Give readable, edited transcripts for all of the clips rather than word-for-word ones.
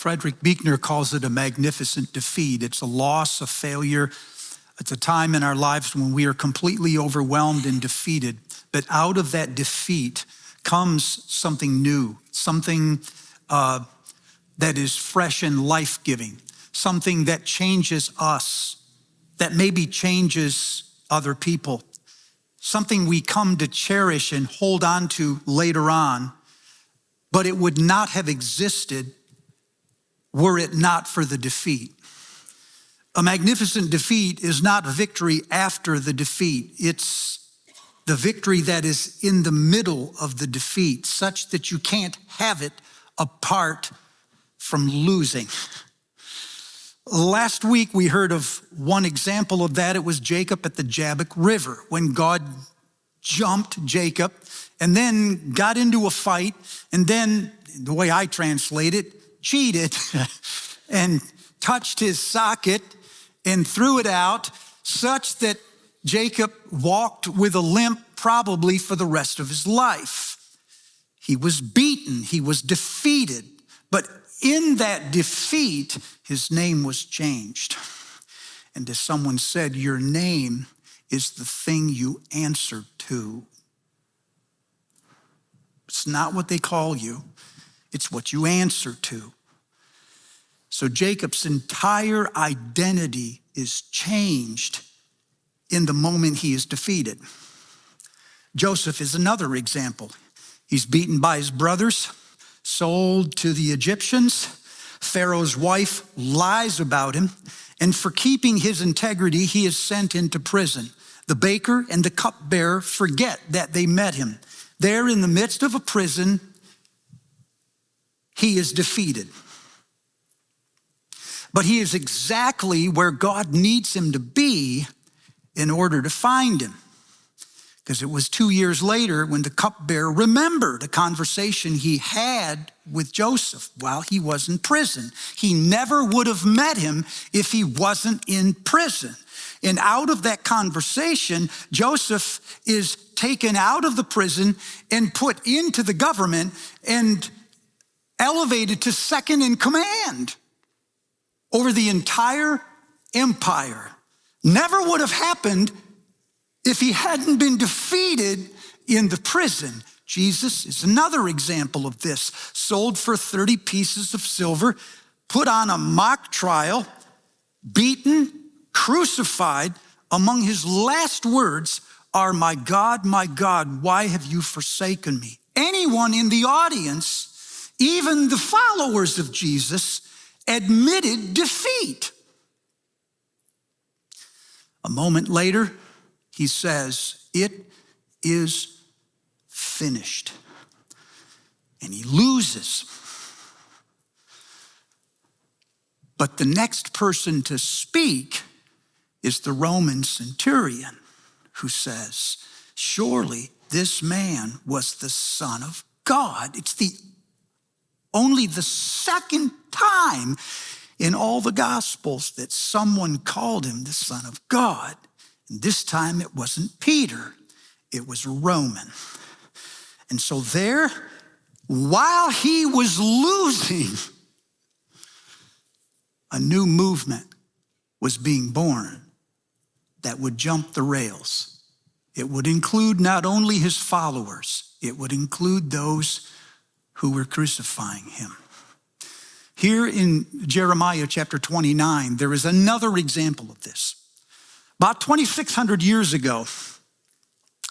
Frederick Buechner calls it a magnificent defeat. It's a loss, a failure. It's a time in our lives when we are completely overwhelmed and defeated. But out of that defeat comes something new, something that is fresh and life-giving, something that changes us, that maybe changes other people, something we come to cherish and hold on to later on, but it would not have existed were it not for the defeat. A magnificent defeat is not victory after the defeat. It's the victory that is in the middle of the defeat, such that you can't have it apart from losing. Last week, we heard of one example of that. It was Jacob at the Jabbok River, when God jumped Jacob and then got into a fight, and then, the way I translate it, cheated and touched his socket and threw it out, such that Jacob walked with a limp probably for the rest of his life. He was beaten, he was defeated, but in that defeat, his name was changed. And as someone said, your name is the thing you answer to. It's not what they call you, it's what you answer to. So Jacob's entire identity is changed in the moment he is defeated. Joseph is another example. He's beaten by his brothers, sold to the Egyptians. Pharaoh's wife lies about him, and for keeping his integrity, he is sent into prison. The baker and the cupbearer forget that they met him. There in the midst of a prison, he is defeated. But he is exactly where God needs him to be in order to find him. Because it was 2 years later when the cupbearer remembered a conversation he had with Joseph while he was in prison. He never would have met him if he wasn't in prison. And out of that conversation, Joseph is taken out of the prison and put into the government and elevated to second in command over the entire empire. Never would have happened if he hadn't been defeated in the prison. Jesus is another example of this. Sold for 30 pieces of silver, put on a mock trial, beaten, crucified. Among his last words are, my God, why have you forsaken me?" Anyone in the audience, even the followers of Jesus, admitted defeat. A moment later, he says, "It is finished." And he loses. But the next person to speak is the Roman centurion, who says, "Surely this man was the Son of God." It's only the second time in all the Gospels that someone called him the Son of God. And this time it wasn't Peter, it was a Roman. And so there, while he was losing, a new movement was being born that would jump the rails. It would include not only his followers, it would include those who were crucifying him. Here in Jeremiah chapter 29, there is another example of this. About 2,600 years ago,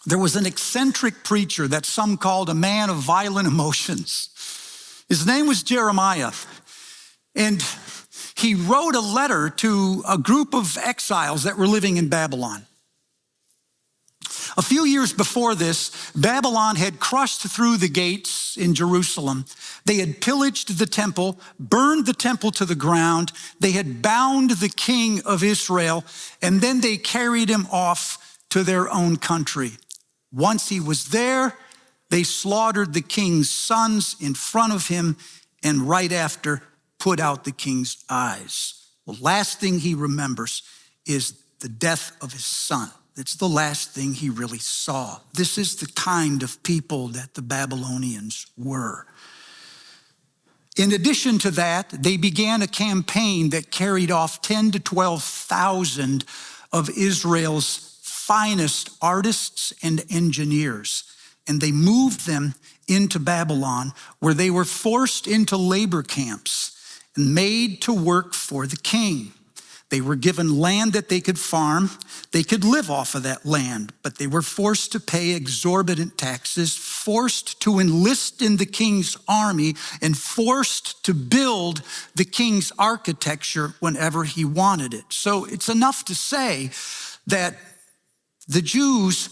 there was an eccentric preacher that some called a man of violent emotions. His name was Jeremiah, and he wrote a letter to a group of exiles that were living in Babylon. A few years before this, Babylon had crushed through the gates in Jerusalem. They had pillaged the temple, burned the temple to the ground. They had bound the king of Israel, and then they carried him off to their own country. Once he was there, they slaughtered the king's sons in front of him, and right after, put out the king's eyes. The last thing he remembers is the death of his son. It's the last thing he really saw. This is the kind of people that the Babylonians were. In addition to that, they began a campaign that carried off 10 to 12,000 of Israel's finest artists and engineers. And they moved them into Babylon, where they were forced into labor camps and made to work for the king. They were given land that they could farm. They could live off of that land, but they were forced to pay exorbitant taxes, forced to enlist in the king's army, and forced to build the king's architecture whenever he wanted it. So it's enough to say that the Jews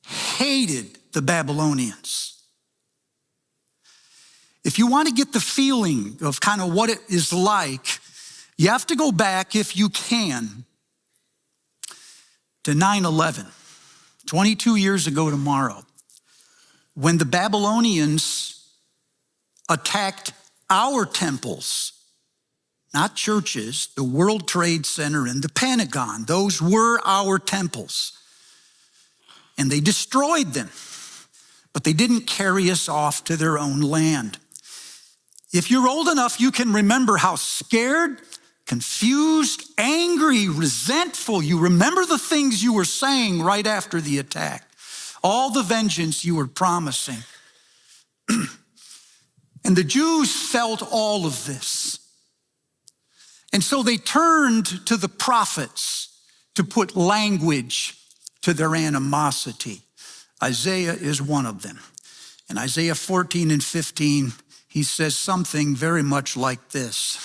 hated the Babylonians. If you want to get the feeling of kind of what it is like, you have to go back, if you can, to 9/11, 22 years ago tomorrow, when the Babylonians attacked our temples, not churches, the World Trade Center and the Pentagon. Those were our temples. And they destroyed them, but they didn't carry us off to their own land. If you're old enough, you can remember how scared, confused, angry, resentful. You remember the things you were saying right after the attack, all the vengeance you were promising. And the Jews felt all of this. And so they turned to the prophets to put language to their animosity. Isaiah is one of them. In Isaiah 14 and 15, he says something very much like this.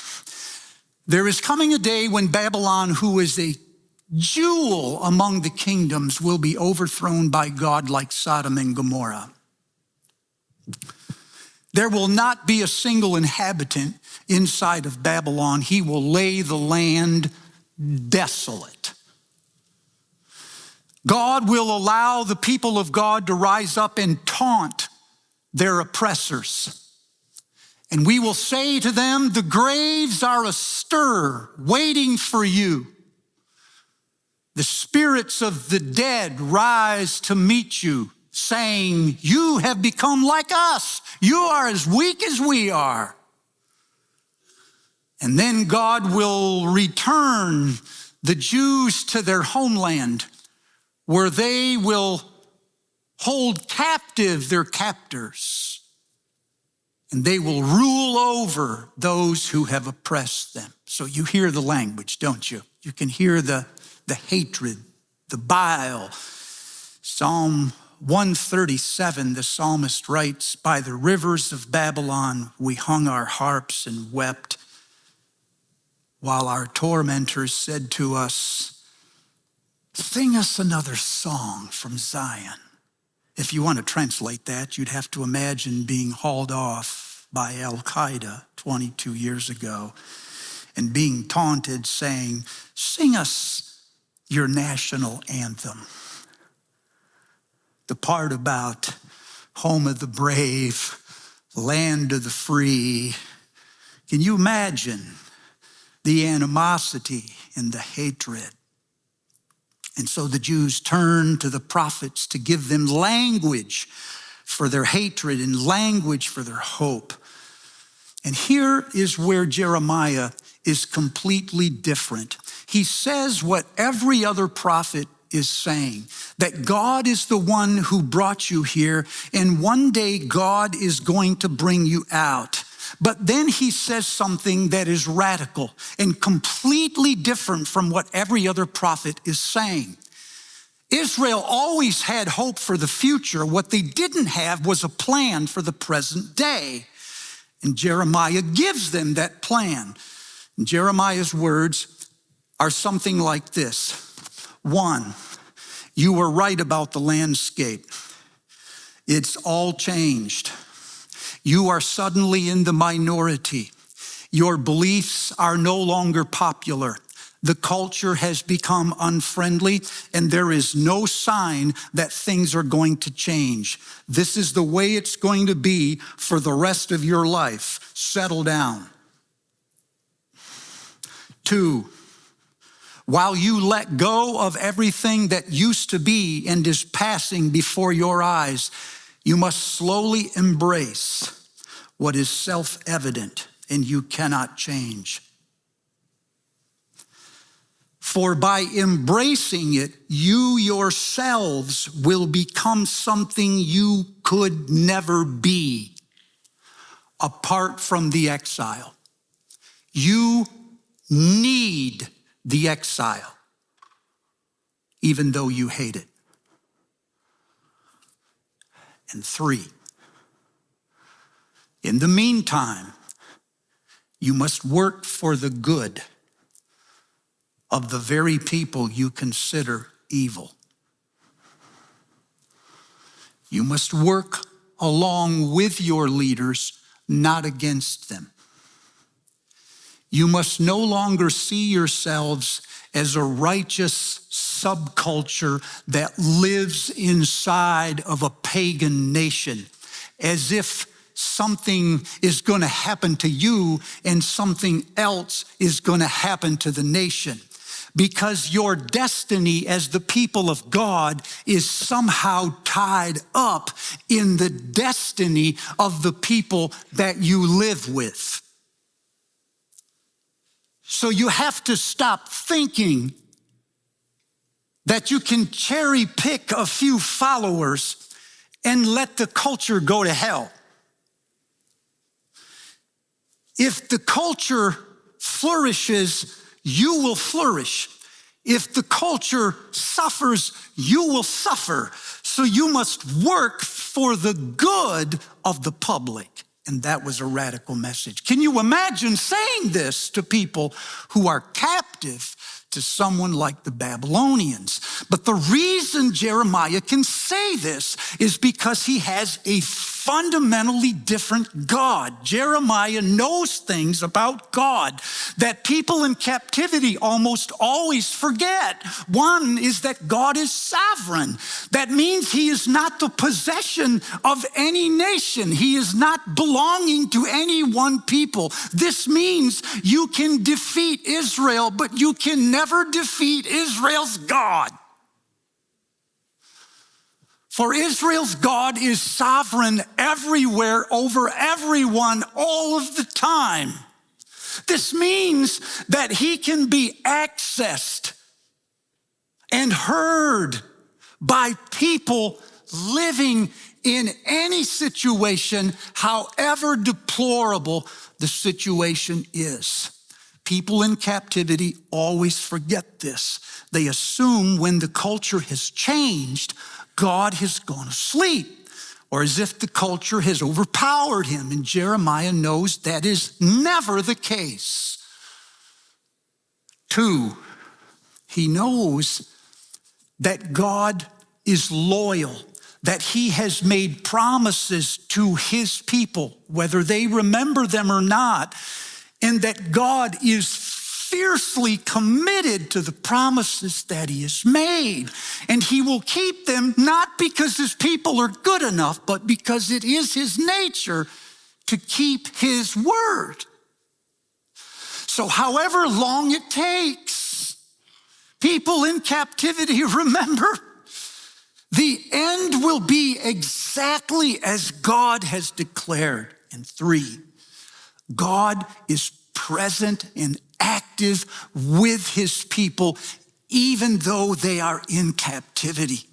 There is coming a day when Babylon, who is a jewel among the kingdoms, will be overthrown by God like Sodom and Gomorrah. There will not be a single inhabitant inside of Babylon. He will lay the land desolate. God will allow the people of God to rise up and taunt their oppressors. And we will say to them, the graves are astir, waiting for you. The spirits of the dead rise to meet you, saying, you have become like us. You are as weak as we are. And then God will return the Jews to their homeland, where they will hold captive their captors. And they will rule over those who have oppressed them. So you hear the language, don't you? You can hear the hatred, the bile. Psalm 137, the psalmist writes, by the rivers of Babylon, we hung our harps and wept, while our tormentors said to us, sing us another song from Zion. If you want to translate that, you'd have to imagine being hauled off by Al-Qaeda 22 years ago and being taunted, saying, sing us your national anthem. The part about home of the brave, land of the free. Can you imagine the animosity and the hatred? And so the Jews turned to the prophets to give them language for their hatred and language for their hope. And here is where Jeremiah is completely different. He says what every other prophet is saying, that God is the one who brought you here, and one day God is going to bring you out. But then he says something that is radical and completely different from what every other prophet is saying. Israel always had hope for the future. What they didn't have was a plan for the present day. And Jeremiah gives them that plan. And Jeremiah's words are something like this. 1, you were right about the landscape. It's all changed. You are suddenly in the minority. Your beliefs are no longer popular. The culture has become unfriendly, and there is no sign that things are going to change. This is the way it's going to be for the rest of your life. Settle down. 2, while you let go of everything that used to be and is passing before your eyes, you must slowly embrace what is self-evident and you cannot change. For by embracing it, you yourselves will become something you could never be apart from the exile. You need the exile, even though you hate it. And 3, in the meantime, you must work for the good of the very people you consider evil. You must work along with your leaders, not against them. You must no longer see yourselves as a righteous subculture that lives inside of a pagan nation, as if something is going to happen to you and something else is going to happen to the nation. Because your destiny as the people of God is somehow tied up in the destiny of the people that you live with. So you have to stop thinking that you can cherry pick a few followers and let the culture go to hell. If the culture flourishes, you will flourish. If the culture suffers, you will suffer. So you must work for the good of the public. And that was a radical message. Can you imagine saying this to people who are captive to someone like the Babylonians? But the reason Jeremiah can say this is because he has a fundamentally different God. Jeremiah knows things about God that people in captivity almost always forget. One is that God is sovereign. That means he is not the possession of any nation. He is not belonging to any one people. This means you can defeat Israel, but you can never defeat Israel's God. For Israel's God is sovereign everywhere, over everyone, all of the time. This means that he can be accessed and heard by people living in any situation, however deplorable the situation is. People in captivity always forget this. They assume when the culture has changed, God has gone to sleep, or as if the culture has overpowered him. And Jeremiah knows that is never the case. 2, he knows that God is loyal, that he has made promises to his people, whether they remember them or not, and that God is fiercely committed to the promises that he has made. And he will keep them, not because his people are good enough, but because it is his nature to keep his word. So however long it takes, people in captivity, remember, the end will be exactly as God has declared. And 3, God is present and active with his people, even though they are in captivity.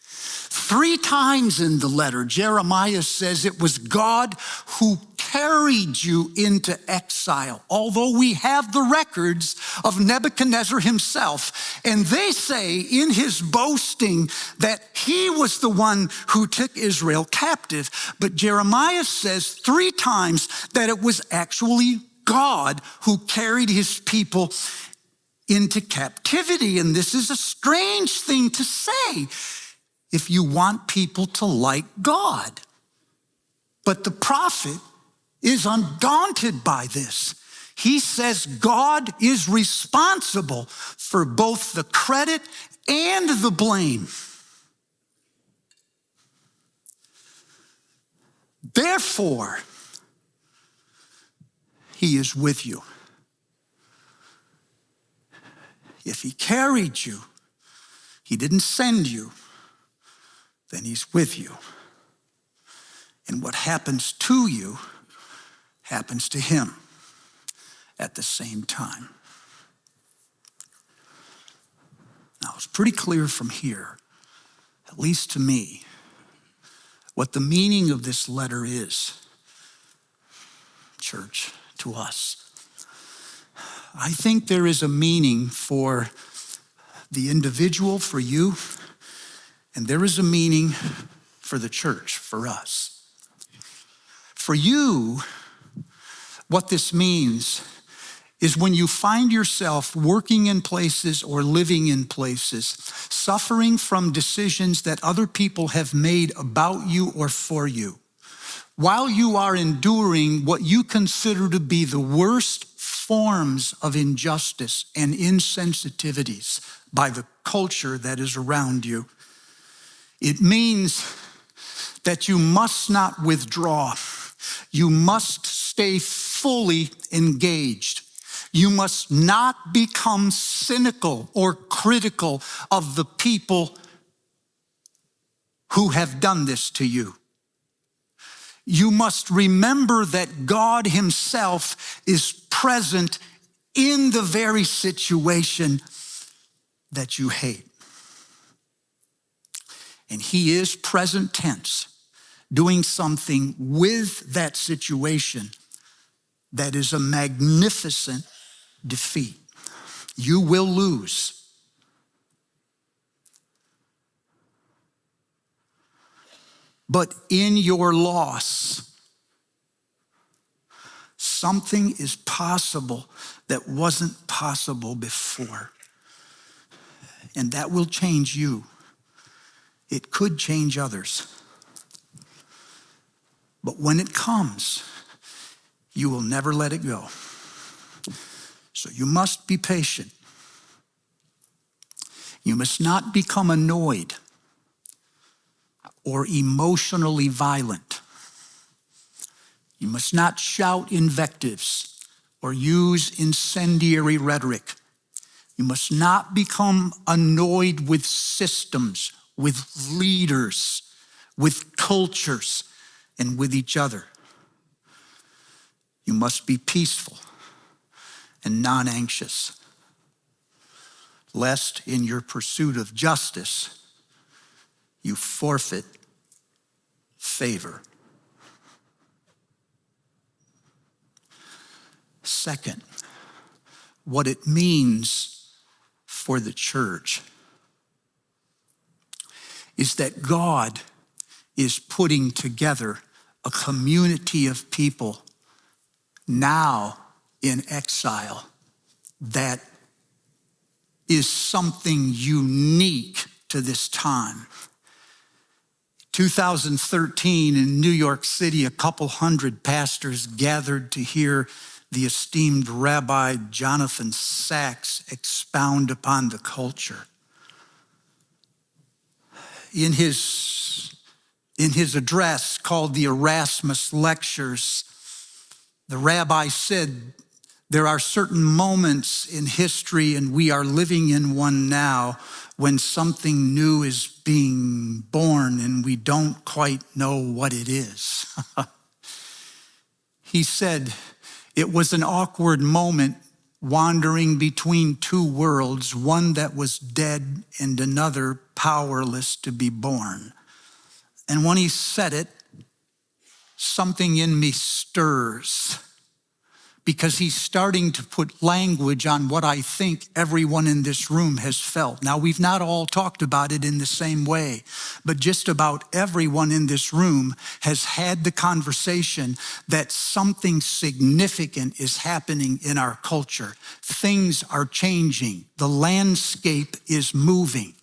3 times in the letter, Jeremiah says it was God who carried you into exile, although we have the records of Nebuchadnezzar himself. And they say in his boasting that he was the one who took Israel captive. But Jeremiah says 3 times that it was actually God who carried his people into captivity. And this is a strange thing to say if you want people to like God. But the prophet is undaunted by this. He says God is responsible for both the credit and the blame. Therefore, he is with you. If he carried you, he didn't send you, then he's with you. And what happens to you happens to him at the same time. Now, it's pretty clear from here, at least to me, what the meaning of this letter is, church, to us. I think there is a meaning for the individual, for you, and there is a meaning for the church, for us. For you, what this means is when you find yourself working in places or living in places, suffering from decisions that other people have made about you or for you, while you are enduring what you consider to be the worst forms of injustice and insensitivities by the culture that is around you, it means that you must not withdraw. You must stay fully engaged. You must not become cynical or critical of the people who have done this to you. You must remember that God himself is present in the very situation that you hate. And he is present tense, doing something with that situation that is a magnificent defeat. You will lose. But in your loss, something is possible that wasn't possible before. And that will change you. It could change others. But when it comes, you will never let it go. So you must be patient. You must not become annoyed or emotionally violent. You must not shout invectives or use incendiary rhetoric. You must not become annoyed with systems, with leaders, with cultures, and with each other. You must be peaceful and non-anxious, lest in your pursuit of justice, you forfeit favor. Second, what it means for the church is that God is putting together a community of people now in exile that is something unique to this time. 2013 in New York City, a couple hundred pastors gathered to hear the esteemed Rabbi Jonathan Sacks expound upon the culture. In his address called the Erasmus Lectures, the rabbi said, there are certain moments in history, and we are living in one now, when something new is being born and we don't quite know what it is. He said, it was an awkward moment wandering between two worlds, one that was dead and another powerless to be born. And when he said it, something in me stirs, because he's starting to put language on what I think everyone in this room has felt. Now, we've not all talked about it in the same way, but just about everyone in this room has had the conversation that something significant is happening in our culture. Things are changing. The landscape is moving.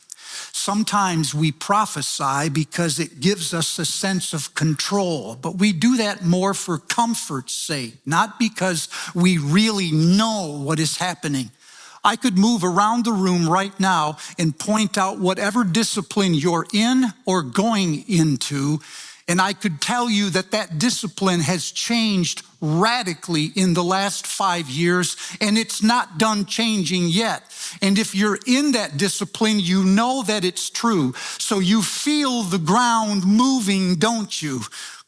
Sometimes we prophesy because it gives us a sense of control, but we do that more for comfort's sake, not because we really know what is happening. I could move around the room right now and point out whatever discipline you're in or going into, and I could tell you that that discipline has changed radically in the last 5 years, and it's not done changing yet. And if you're in that discipline, you know that it's true. So you feel the ground moving, don't you?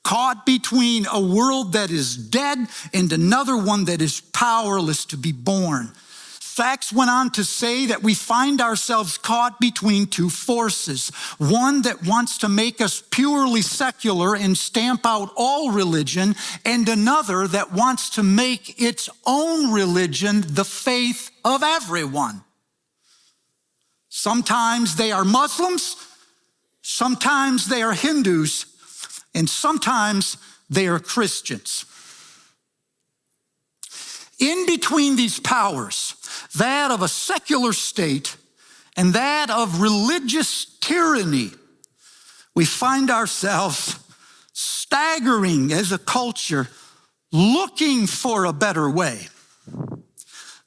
caught between a world that is dead and another one that is powerless to be born. Sachs went on to say that we find ourselves caught between two forces, one that wants to make us purely secular and stamp out all religion, and another that wants to make its own religion the faith of everyone. Sometimes they are Muslims, sometimes they are Hindus, and sometimes they are Christians. In between these powers, that of a secular state and that of religious tyranny, we find ourselves staggering as a culture, looking for a better way.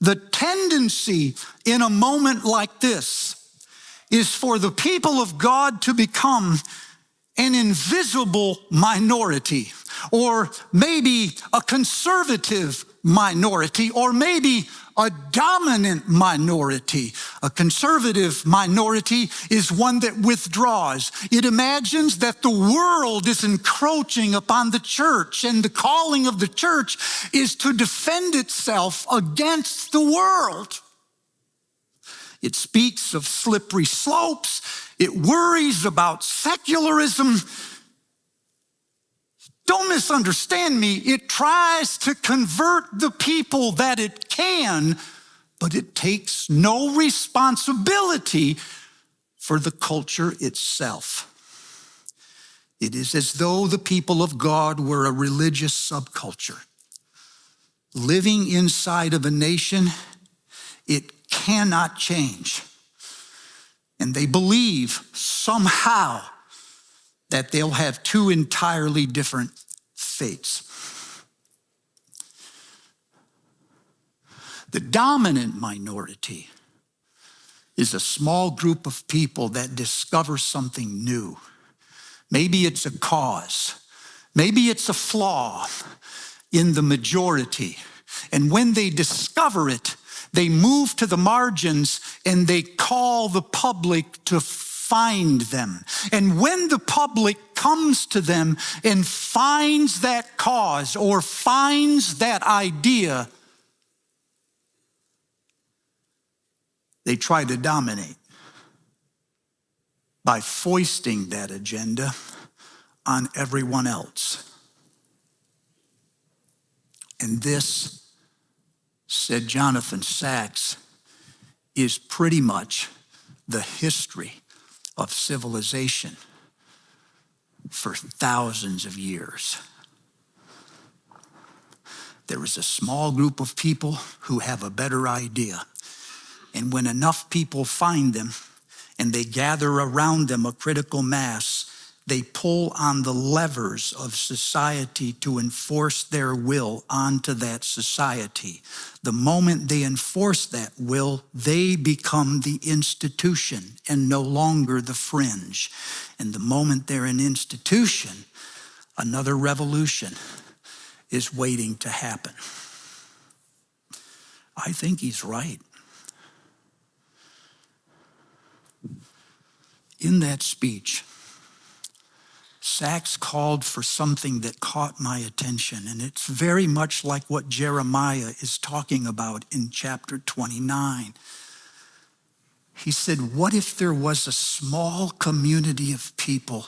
The tendency in a moment like this is for the people of God to become an invisible minority, or maybe a conservative minority, or maybe a dominant minority. A conservative minority is one that withdraws. It imagines that the world is encroaching upon the church, and the calling of the church is to defend itself against the world. It speaks of slippery slopes. It worries about secularism. Don't misunderstand me. It tries to convert the people that it can, but it takes no responsibility for the culture itself. It is as though the people of God were a religious subculture, living inside of a nation it cannot change. And they believe somehow that they'll have two entirely different fates. The dominant minority is a small group of people that discover something new. Maybe it's a cause. Maybe it's a flaw in the majority. And when they discover it, they move to the margins and they call the public to find them. And when the public comes to them and finds that cause or finds that idea, they try to dominate by foisting that agenda on everyone else. And this, said Jonathan Sachs, is pretty much the history of civilization for thousands of years. There is a small group of people who have a better idea. And when enough people find them and they gather around them a critical mass, they pull on the levers of society to enforce their will onto that society. The moment they enforce that will, they become the institution and no longer the fringe. And the moment they're an institution, another revolution is waiting to happen. I think he's right. In that speech, Sachs called for something that caught my attention, and it's very much like what Jeremiah is talking about in chapter 29. He said, what if there was a small community of people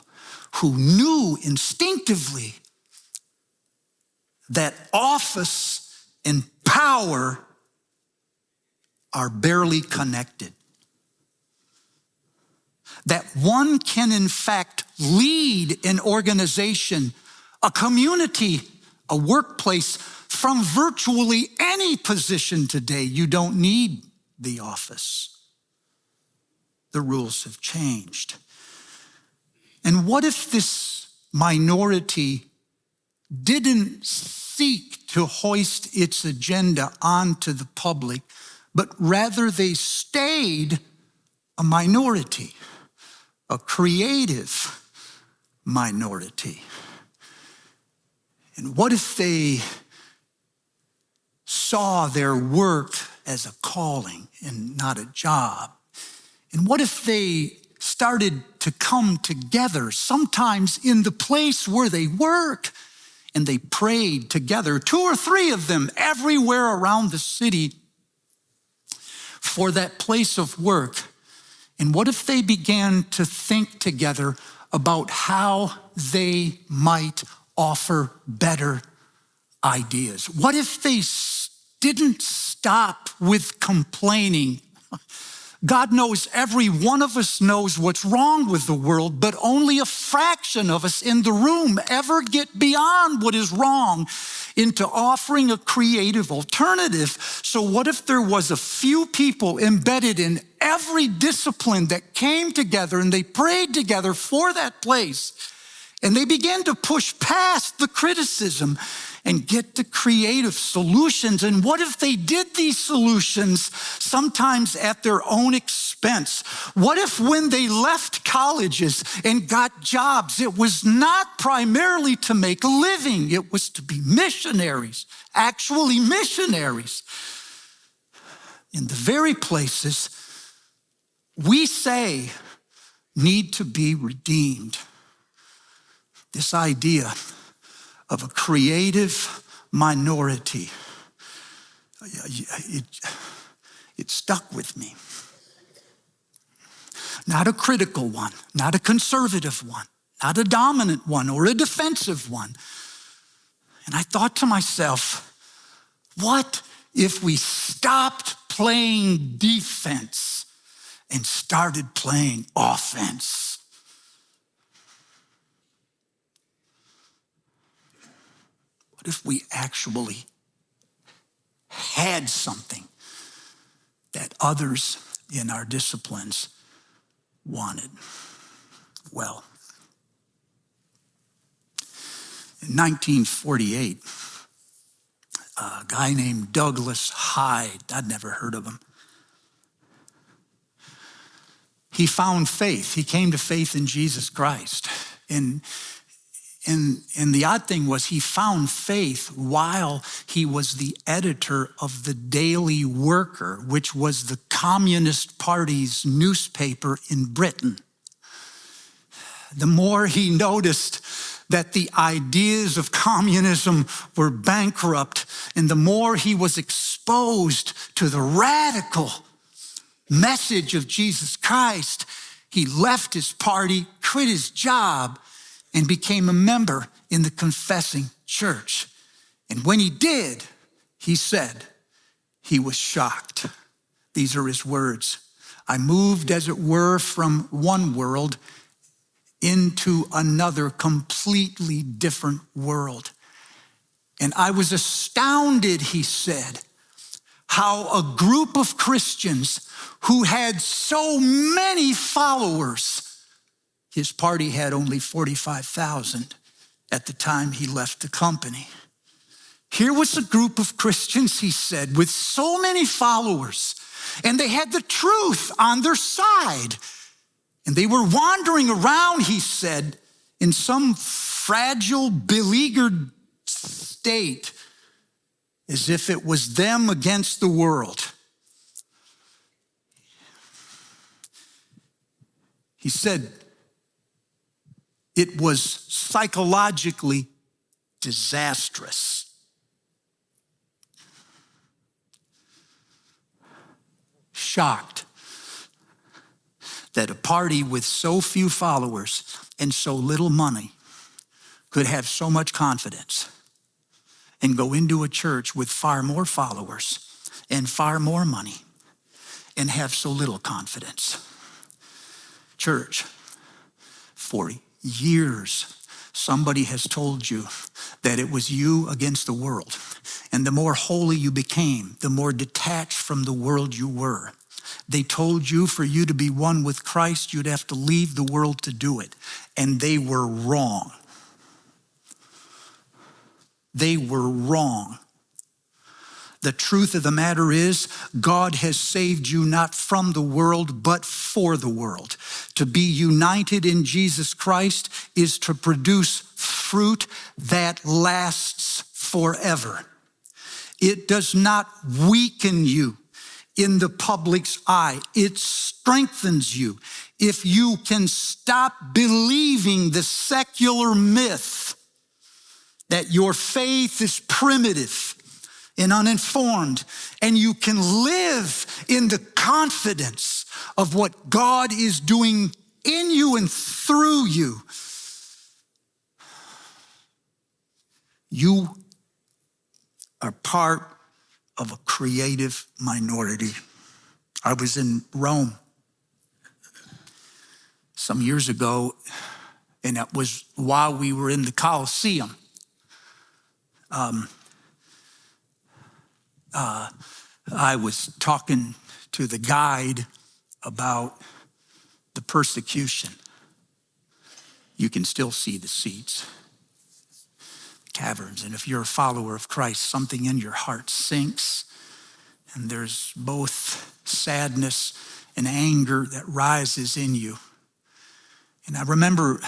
who knew instinctively that office and power are barely connected? That one can in fact lead an organization, a community, a workplace from virtually any position today. You don't need the office. The rules have changed. And what if this minority didn't seek to hoist its agenda onto the public, but rather they stayed a minority? A creative minority. And what if they saw their work as a calling and not a job? And what if they started to come together, sometimes in the place where they work, and they prayed together, 2 or 3 of them everywhere around the city for that place of work. And what if they began to think together about how they might offer better ideas? What if they didn't stop with complaining? God knows every one of us knows what's wrong with the world, but only a fraction of us in the room ever get beyond what is wrong into offering a creative alternative. So what if there was a few people embedded in every discipline that came together and they prayed together for that place, and they began to push past the criticism and get to creative solutions? And what if they did these solutions sometimes at their own expense? What if when they left colleges and got jobs, it was not primarily to make a living, it was to be missionaries, actually missionaries, in the very places we say need to be redeemed? This idea of a creative minority, it stuck with me. Not a critical one, not a conservative one, not a dominant one or a defensive one. And I thought to myself, what if we stopped playing defense and started playing offense? What if we actually had something that others in our disciplines wanted? Well, in 1948, a guy named Douglas Hyde, I'd never heard of him, he found faith. He came to faith in Jesus Christ. And the odd thing was he found faith while he was the editor of the Daily Worker, which was the Communist Party's newspaper in Britain. The more he noticed that the ideas of communism were bankrupt, and the more he was exposed to the radical message of Jesus Christ, he left his party, quit his job, and became a member in the confessing church. And when he did, he said he was shocked. These are his words. I moved, as it were, from one world into another completely different world. And I was astounded, he said, how a group of Christians who had so many followers, his party had only 45,000 at the time he left the company. Here was a group of Christians, he said, with so many followers, and they had the truth on their side. And they were wandering around, he said, in some fragile, beleaguered state, as if it was them against the world. He said, it was psychologically disastrous. Shocked that a party with so few followers and so little money could have so much confidence and go into a church with far more followers and far more money and have so little confidence. Church, for years, somebody has told you that it was you against the world. And the more holy you became, the more detached from the world you were. They told you for you to be one with Christ, you'd have to leave the world to do it. And they were wrong. They were wrong. The truth of the matter is, God has saved you not from the world, but for the world. To be united in Jesus Christ is to produce fruit that lasts forever. It does not weaken you. in the public's eye. It strengthens you. If you can stop believing the secular myth that your faith is primitive and uninformed, and you can live in the confidence of what God is doing in you and through you, you are part of a creative minority. I was in Rome some years ago, and it was while we were in the Colosseum. I was talking to the guide about the persecution. You can still see the seats, caverns. And if you're a follower of Christ, something in your heart sinks, and there's both sadness and anger that rises in you. And I remember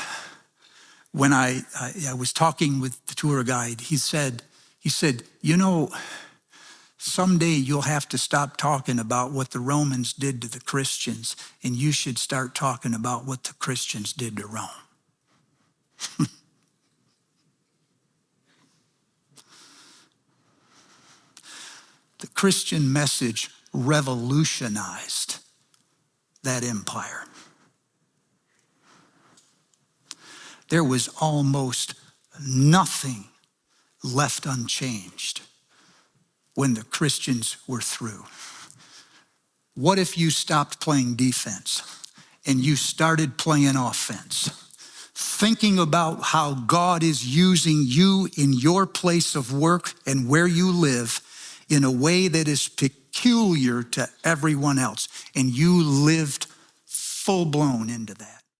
when I was talking with the tour guide, he said, you know, someday you'll have to stop talking about what the Romans did to the Christians, and you should start talking about what the Christians did to Rome. The Christian message revolutionized that empire. There was almost nothing left unchanged when the Christians were through. What if you stopped playing defense and you started playing offense, thinking about how God is using you in your place of work and where you live in a way that is peculiar to everyone else, and you lived full-blown into that?